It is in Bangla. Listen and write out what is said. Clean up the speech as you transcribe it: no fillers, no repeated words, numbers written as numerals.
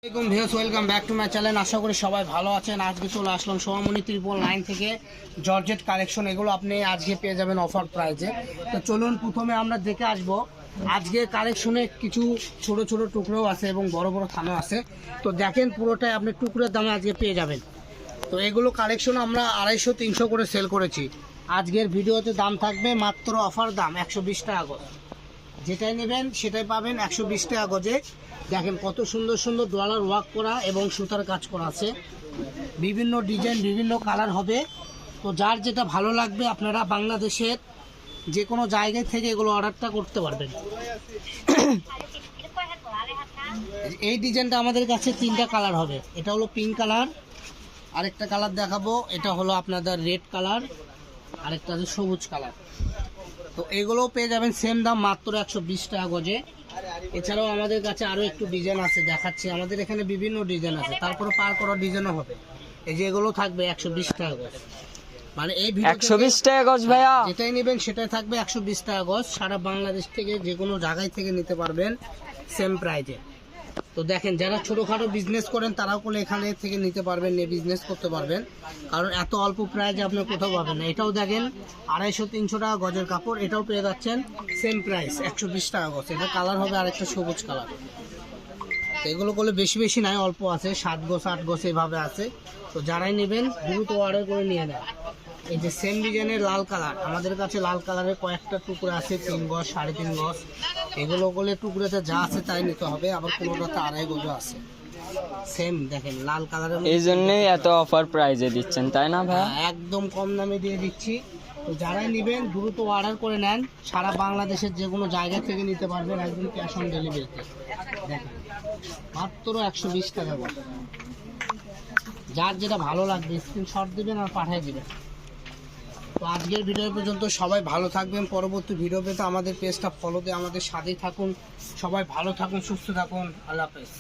Welcome back to my channel. আশা করি সবাই ভালো আছেন। আজকে চলে আসলাম সোহামণি ত্রিপল লাইন থেকে জর্জেট কালেকশন। এগুলো আপনি আজকে পেয়ে যাবেন অফার প্রাইজে। তো চলুন প্রথমে আমরা দেখে আসবো আজকে কালেকশনে কিছু ছোট ছোট টুকরোও আছে এবং বড় বড় থানও আছে। তো দেখেন পুরোটাই আপনি টুকরোর দামে আজকে পেয়ে যাবেন। তো এগুলো কালেকশন আমরা 250-300 করে সেল করেছি। আজকের ভিডিওতে দাম থাকবে মাত্র অফার দাম 120 টাকা গজ। যেটাই নেবেন সেটাই পাবেন 120 টাকা গজে। দেখেন কত সুন্দর সুন্দর ডলার ওয়ার্ক করা এবং সুতার কাজ করা আছে। বিভিন্ন ডিজাইন বিভিন্ন কালার হবে। তো যার যেটা ভালো লাগবে আপনারা বাংলাদেশের যে কোনো জায়গায় থেকে এগুলো অর্ডারটা করতে পারবেন। এই ডিজাইনটা আমাদের কাছে 3টা কালার হবে। এটা হলো পিঙ্ক কালার, আরেকটা কালার দেখাবো, এটা হলো আপনাদের রেড কালার, আরেকটা হচ্ছে সবুজ কালার। তো এগুলোও পেয়ে যাবেন সেম দাম মাত্র 120 টাকা গজে। এছাড়াও আমাদের কাছে আরও একটু ডিজাইন আছে, দেখাচ্ছি। আমাদের এখানে বিভিন্ন ডিজাইন আছে, তারপরে পার করা ডিজাইনও হবে। এই যে এগুলো থাকবে 120 টাকা গজ। মানে এই 120 টাকা গজ ভাইয়া, যেটাই নেবেন সেটাই থাকবে 120 টাকা গজ। সারা বাংলাদেশ থেকে যে কোনো জায়গায় থেকে নিতে পারবেন সেম প্রাইজে। তো দেখেন যারা ছোটোখাটো বিজনেস করেন তারাও করে এখানে থেকে নিতে পারবেন, নিয়ে বিজনেস করতে পারবেন, কারণ এত অল্প প্রাইজে আপনি কোথাও পাবেন না। এটাও দেখেন 250-300 টাকা গজের কাপড়, এটাও পেয়ে যাচ্ছেন সেম প্রাইস 120 টাকা গজ। এটা কালার হবে আরেকটা সবুজ কালার। তো এগুলো করলে বেশি বেশি নাই, অল্প আছে, 7 গজ 8 গজ এভাবে আছে। তো যারাই নেবেন দ্রুত অর্ডার করে নিয়ে নেন। এই যে সেম ডিজাইনের লাল কালার, আমাদের কাছে লাল কালারের কয়েকটা টুকরো আছে, 3 গজ 3.5 গজ। এগুলো করলে টুকরোতে যা আছে তাই নিতে হবে, আবার কোনোটাতে 2.5 গজও আছে। সেম দেখেন লাল কালারের, এই জন্যই এত অফার প্রাইজে দিচ্ছেন তাই না ভাই? একদম কম দামে দিয়ে দিচ্ছি। তো যারাই নেবেন দ্রুত অর্ডার করে নেন। সারা বাংলাদেশের যে কোনো জায়গা থেকে নিতে পারবেন, একদম ক্যাশ অন ডেলিভারিতে। দেখেন মাত্র 120 টাকা করে। যার যেটা ভালো লাগবে স্ক্রিনশট দিবেন আর পাঠিয়ে দিবেন। তো আজকের ভিডিও পর্যন্ত, সবাই ভালো থাকবেন। পরবর্তী ভিডিও পেতে আমাদের পেজটা ফলো দিয়ে আমাদের সাথেই থাকুন। সবাই ভালো থাকুন, সুস্থ থাকুন। আল্লাহ হাফেজ।